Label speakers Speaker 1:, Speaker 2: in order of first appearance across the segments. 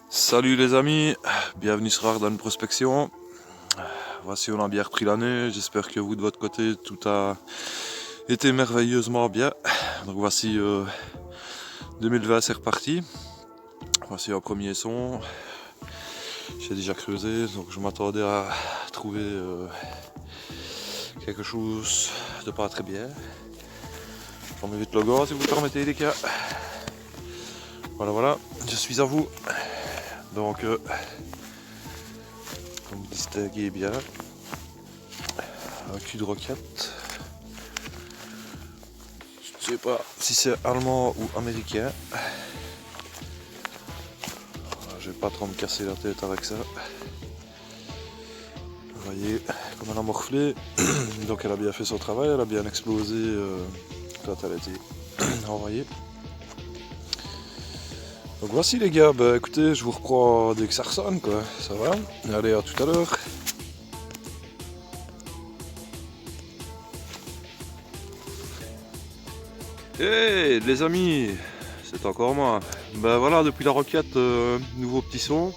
Speaker 1: Salut les amis, bienvenue sur Ardennes Prospection. Voici, on a bien repris l'année, j'espère que vous de votre côté tout a été merveilleusement bien. Donc voici 2020, c'est reparti. Voici un premier son. J'ai déjà creusé, donc je m'attendais à trouver quelque chose de pas très bien. J'en mets vite le gars si vous permettez les gars. Voilà, je suis à vous. Donc comme vous distinguez bien, un cul de roquette. Je sais pas si c'est allemand ou américain. Je vais pas trop me casser la tête avec ça. Vous voyez comme elle a morflé. Donc elle a bien fait son travail, elle a bien explosé quand elle a été envoyée. Donc voici les gars, bah écoutez, je vous reprends dès que ça ressonne quoi, ça va. Allez, à tout à l'heure. Hey les amis, c'est encore moi. Ben voilà, depuis la roquette, nouveau petit son.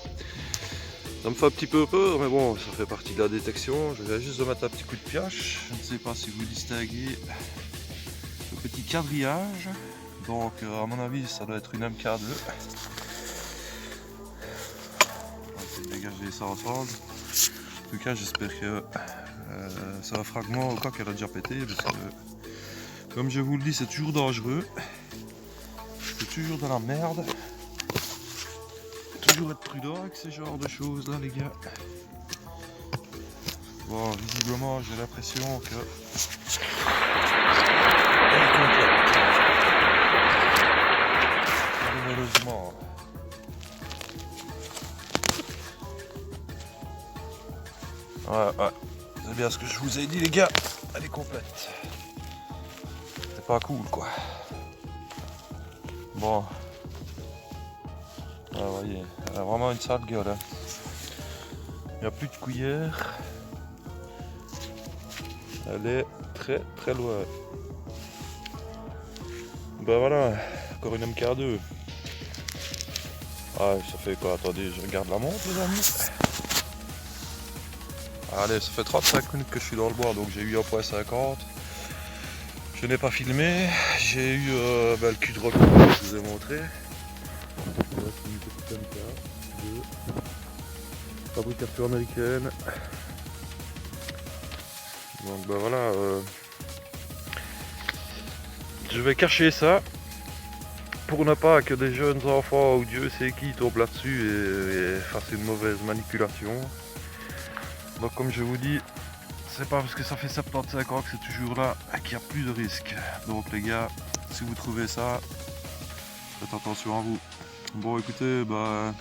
Speaker 1: Ça me fait un petit peu peur, mais bon, ça fait partie de la détection. Je viens juste de mettre un petit coup de pioche. Je ne sais pas si vous distinguez le petit quadrillage. Donc à mon avis, ça doit être une MK2. On va essayer de dégager ça ensemble. En tout cas, j'espère que c'est un fragment au cas qu'elle a déjà pété, parce que comme je vous le dis, c'est toujours dangereux. C'est toujours de la merde. Toujours être prudent avec ce genre de choses là les gars. Bon, visiblement j'ai l'impression que elle est complète. Malheureusement. Ouais, c'est bien ce que je vous ai dit les gars, elle est complète. C'est pas cool quoi. Bon. Ah, vous voyez, elle a vraiment une sale gueule. Hein. Il n'y a plus de cuillère. Elle est très loin. Ben voilà, encore une MK2. Ah, ça fait quoi? Attendez, je regarde la montre les amis. Allez, ça fait 35 minutes que je suis dans le bois, donc j'ai eu 1.50. Je n'ai pas filmé. J'ai eu le cul de roquette que je vous ai montré. Une petite MK2. Fabrication américaine. Donc ben voilà. Je vais cacher ça pour ne pas que des jeunes enfants ou Dieu sait qui tombent là-dessus et fassent une mauvaise manipulation. Donc comme je vous dis, c'est pas parce que ça fait 75 ans que c'est toujours là qu'il y a plus de risques. Donc les gars, si vous trouvez ça, faites attention à vous. Bon écoutez, bah,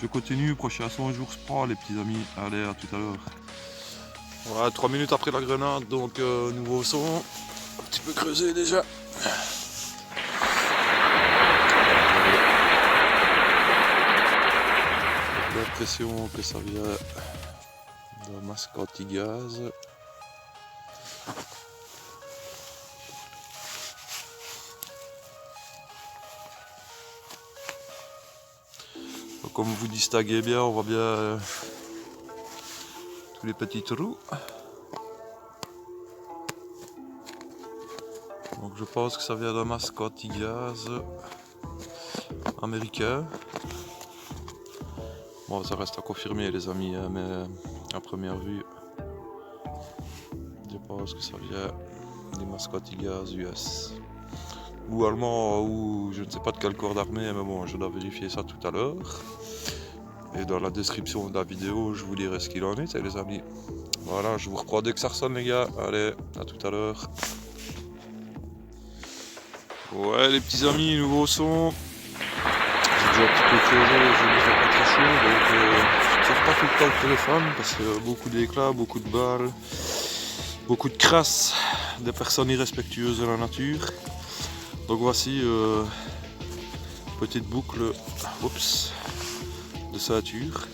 Speaker 1: je continue, prochain son jour se prend les petits amis. Allez, à tout à l'heure. Voilà, 3 minutes après la grenade, donc nouveau son. Un petit peu creusé déjà. J'ai l'impression que ça vient de masque anti-gaz. Comme vous distinguez bien, on voit bien tous les petits trous. Donc je pense que ça vient d'un masque anti-gaz américain. Bon, ça reste à confirmer les amis, hein, mais à première vue, je pense que ça vient des masques anti-gaz US. Ou allemand, ou je ne sais pas de quel corps d'armée, mais bon, je dois vérifier ça tout à l'heure. Et dans la description de la vidéo, je vous dirai ce qu'il en est, les amis. Voilà, je vous reprends dès que ça ressonne les gars. Allez, à tout à l'heure. Ouais les petits amis, nouveau son. J'ai déjà un petit peu creusé, je ne fais pas très chaud, donc je ne sors pas tout le temps le téléphone parce que beaucoup d'éclats, beaucoup de balles, beaucoup de crasse, des personnes irrespectueuses de la nature. Donc voici petite boucle oups, de ceinture.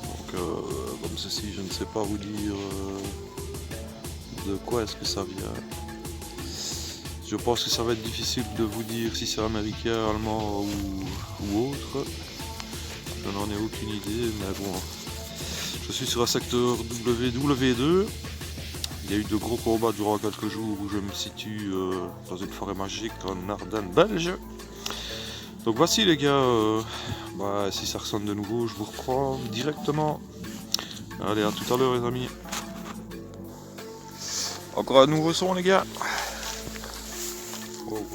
Speaker 1: Donc comme ceci, je ne sais pas vous dire de quoi est-ce que ça vient. Je pense que ça va être difficile de vous dire si c'est américain, allemand ou autre. Je n'en ai aucune idée, mais bon. Je suis sur un secteur WW2. Il y a eu de gros combats durant quelques jours où je me situe dans une forêt magique en Ardennes belge. Donc voici les gars, si ça ressonne de nouveau, je vous reprends directement. Allez, à tout à l'heure les amis. Encore un nouveau son les gars. Oh.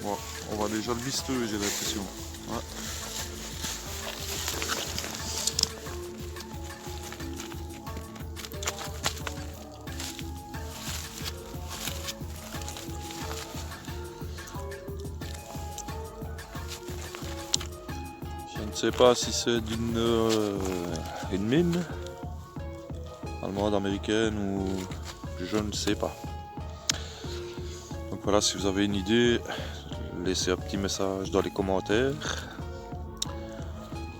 Speaker 1: Bon, on va déjà le visteux, j'ai l'impression. Ouais. Je ne sais pas si c'est une mine allemande, américaine ou je ne sais pas. Donc voilà, si vous avez une idée, laissez un petit message dans les commentaires.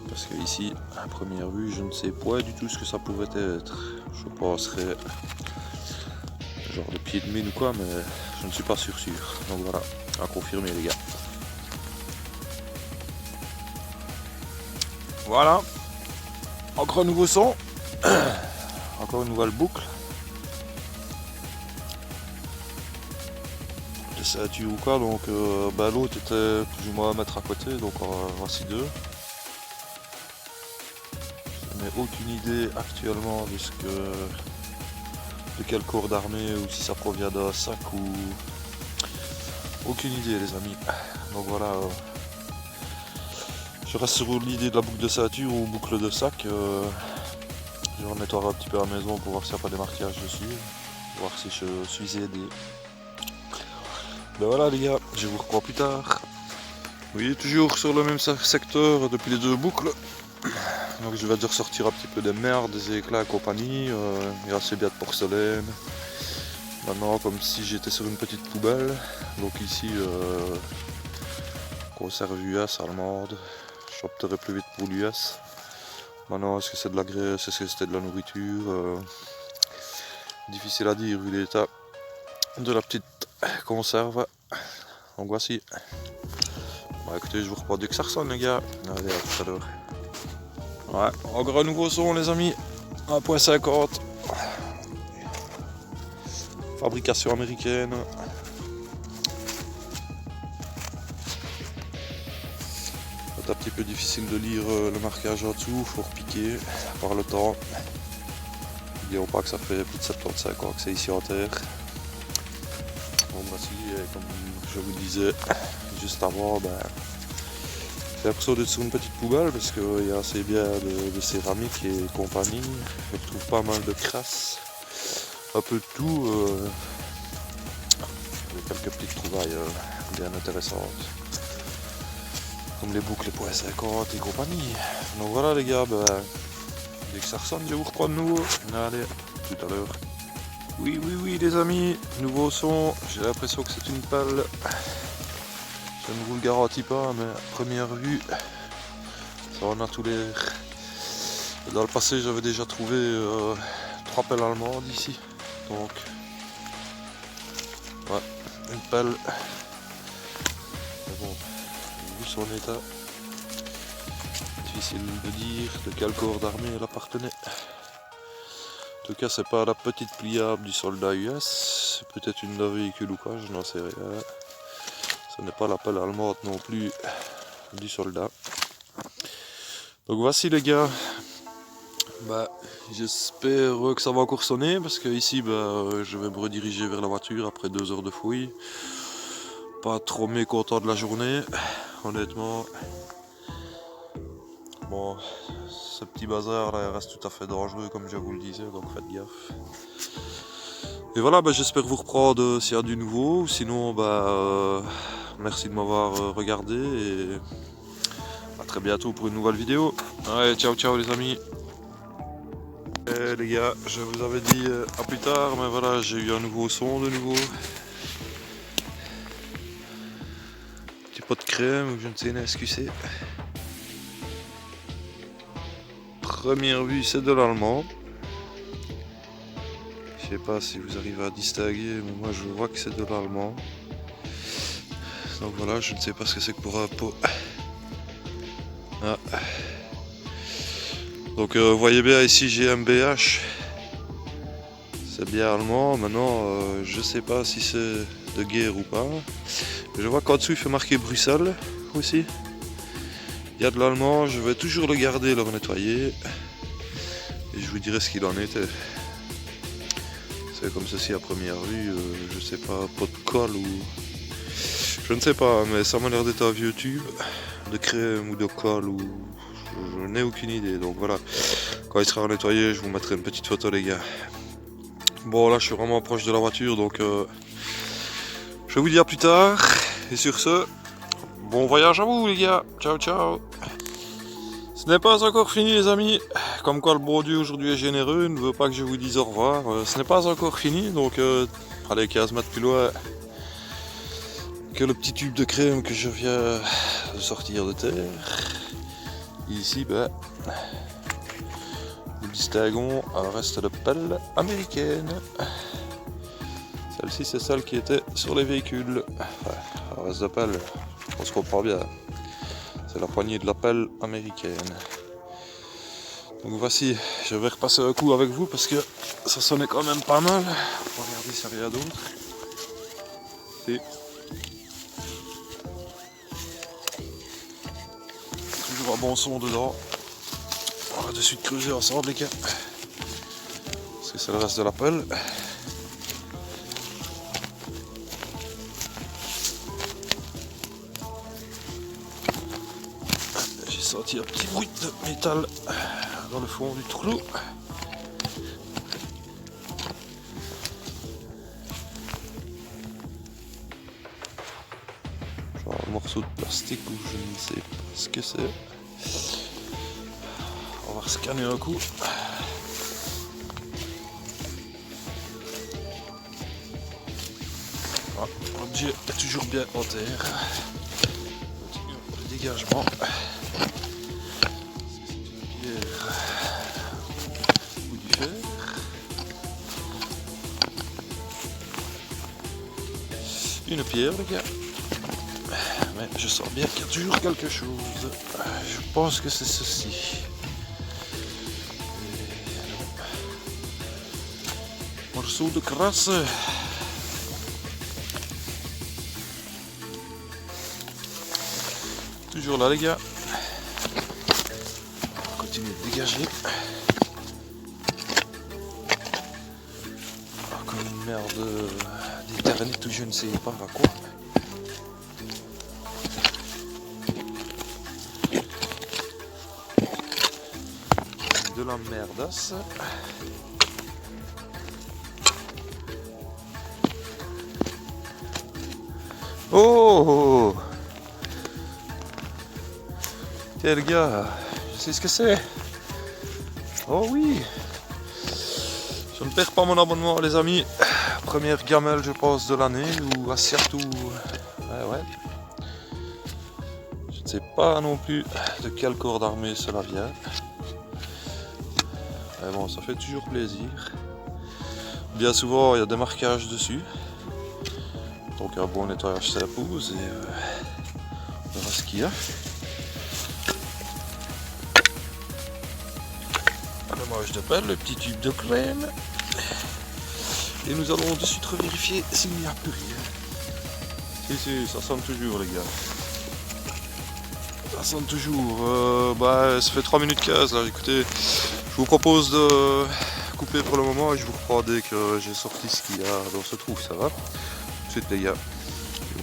Speaker 1: Parce que ici, à première vue, je ne sais pas du tout ce que ça pouvait être. Je penserais genre de pied de mine ou quoi, mais je ne suis pas sûr. Donc voilà, à confirmer les gars. Voilà, encore un nouveau son, encore une nouvelle boucle. De ceinture ou quoi, donc l'autre était plus ou moins à mettre à côté, donc voici deux. Je n'ai aucune idée actuellement de quel corps d'armée ou si ça provient d'un sac ou aucune idée les amis. Donc voilà. Je reste sur l'idée de la boucle de ceinture ou boucle de sac. Je vais nettoyer un petit peu à la maison pour voir s'il n'y a pas des marquages dessus. Voir si je suis aidé. Ben voilà les gars, je vous reprends plus tard. Vous voyez, toujours sur le même secteur depuis les deux boucles. Donc je vais déjà ressortir un petit peu des merdes, des éclats et compagnie. Il y a assez bien de porcelaine. Maintenant comme si j'étais sur une petite poubelle. Donc ici, conserve US allemande. J'opterais plus vite pour l'US. Maintenant, est-ce que c'est de la graisse, est-ce que c'était de la nourriture difficile à dire vu l'état de la petite conserve. Donc voici. Bon, écoutez, je vous reprends dès que ça ressonne les gars. Allez, à tout à l'heure. Ouais, encore un nouveau son les amis. 1.50. Fabrication américaine. C'est un petit peu difficile de lire le marquage en dessous, faut repiquer par le temps. N'oublions pas que ça fait plus de 75 ans que c'est ici en terre. Bon voici, comme je vous disais juste avant, j'ai l'impression d'être sur une petite poubelle parce qu'il y a assez bien de céramique et compagnie. Je trouve pas mal de crasse, un peu de tout, avec quelques petites trouvailles bien intéressantes. Comme les boucles, les points 50 et compagnie. Donc voilà les gars, dès que ça ressonne, je vous reprends de nouveau. Allez, tout à l'heure. Oui les amis, nouveau son. J'ai l'impression que c'est une pelle. Je ne vous le garantis pas, mais à première vue, ça en a tout l'air. Dans le passé, j'avais déjà trouvé 3 pelles allemandes ici. Donc, ouais, une pelle. Mais bon, vu son état, difficile de dire de quel corps d'armée elle appartenait. En tout cas, c'est pas la petite pliable du soldat US, c'est peut-être une d'un véhicule ou quoi, je n'en sais rien. Ce n'est pas la pelle allemande non plus du soldat. Donc voici les gars. J'espère que ça va encore sonner parce que ici je vais me rediriger vers la voiture après 2 heures de fouille. Pas trop mécontent de la journée, honnêtement. Bon, ce petit bazar là reste tout à fait dangereux comme je vous le disais, donc faites gaffe. Et voilà, j'espère vous reprendre s'il y a du nouveau. Sinon, merci de m'avoir regardé et à très bientôt pour une nouvelle vidéo. Allez, ciao les amis. Les gars, je vous avais dit à plus tard, mais voilà, j'ai eu un nouveau son de nouveau. Petit pot de crème ou je ne sais ce que c'est. Première vue, c'est de l'allemand. Je sais pas si vous arrivez à distinguer, mais moi je vois que c'est de l'allemand. Donc voilà, je ne sais pas ce que c'est que pour un pot. Ah. Donc vous voyez bien ici GmbH. C'est bien allemand. Maintenant, je sais pas si c'est de guerre ou pas. Je vois qu'en dessous il fait marquer Bruxelles aussi. Il y a de l'allemand, je vais toujours le garder, le nettoyer. Et je vous dirai ce qu'il en était. C'est comme ceci à première vue, je sais pas, pot de colle ou... Je ne sais pas, mais ça m'a l'air d'être un vieux tube de crème ou de colle ou... Je n'ai aucune idée, donc voilà. Quand il sera nettoyé, je vous mettrai une petite photo les gars. Bon là je suis vraiment proche de la voiture, donc je vais vous dire plus tard. Et sur ce, bon voyage à vous les gars, ciao ciao. Ce n'est pas encore fini les amis, comme quoi le bon Dieu aujourd'hui est généreux, il ne veut pas que je vous dise au revoir. Ce n'est pas encore fini, donc allez 15 mètres plus loin que le petit tube de crème que je viens de sortir de terre. Ici, ben, nous distinguons un reste de pelle américaine. Celle-ci, c'est celle qui était sur les véhicules. Un reste de pelle, on se comprend bien. C'est la poignée de la pelle américaine. Donc voici, je vais repasser un coup avec vous parce que ça sonnait quand même pas mal. On va regarder s'il n'y a rien d'autre. C'est toujours un bon son dedans. On va de suite creuser ensemble les gars. Parce que c'est le reste de la pelle. J'ai senti un petit bruit de métal dans le fond du trou. Genre un morceau de plastique ou je ne sais pas ce que c'est. On va scanner un coup. L'objet est toujours bien en terre. Le dégagement. Une pierre les gars, mais je sens bien qu'il y a toujours quelque chose. Je pense que c'est ceci. Morceau de crasse. Toujours là les gars. On va continuer de dégager. Comme une merde d'éternité ou je ne sais pas à quoi. De la merdasse. Oh! Tiens les gars, je sais ce que c'est. Oh oui! Je ne perds pas mon abonnement les amis. Première gamelle je pense de l'année ou Asiatou. Ouais. Je ne sais pas non plus de quel corps d'armée cela vient. Mais bon, ça fait toujours plaisir. Bien souvent il y a des marquages dessus. Donc un bon nettoyage s'impose et on verra ce qu'il y a. Le manche de pelle, le petit tube de crème. Et nous allons de suite revérifier s'il n'y a plus rien. Si, ça sonne toujours les gars. Ça sonne toujours. Ça fait 3 minutes 15 là, écoutez. Je vous propose de couper pour le moment et je vous reprends dès que j'ai sorti ce qu'il y a dans ce trou, ça va. Tout de suite les gars.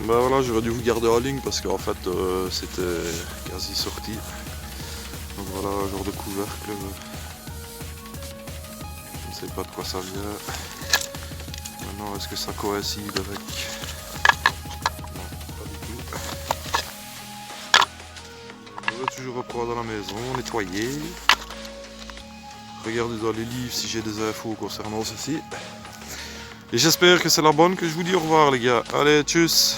Speaker 1: Bah voilà, j'aurais dû vous garder en ligne parce qu'en fait c'était quasi sorti. Donc voilà, un genre de couvercle. Je ne sais pas de quoi ça vient. Maintenant, est-ce que ça coïncide avec... Non, pas du tout. Je vais toujours reprendre à la maison, nettoyer. Regardez dans les livres si j'ai des infos concernant ceci. Et j'espère que c'est la bonne que je vous dis au revoir les gars. Allez, tchuss!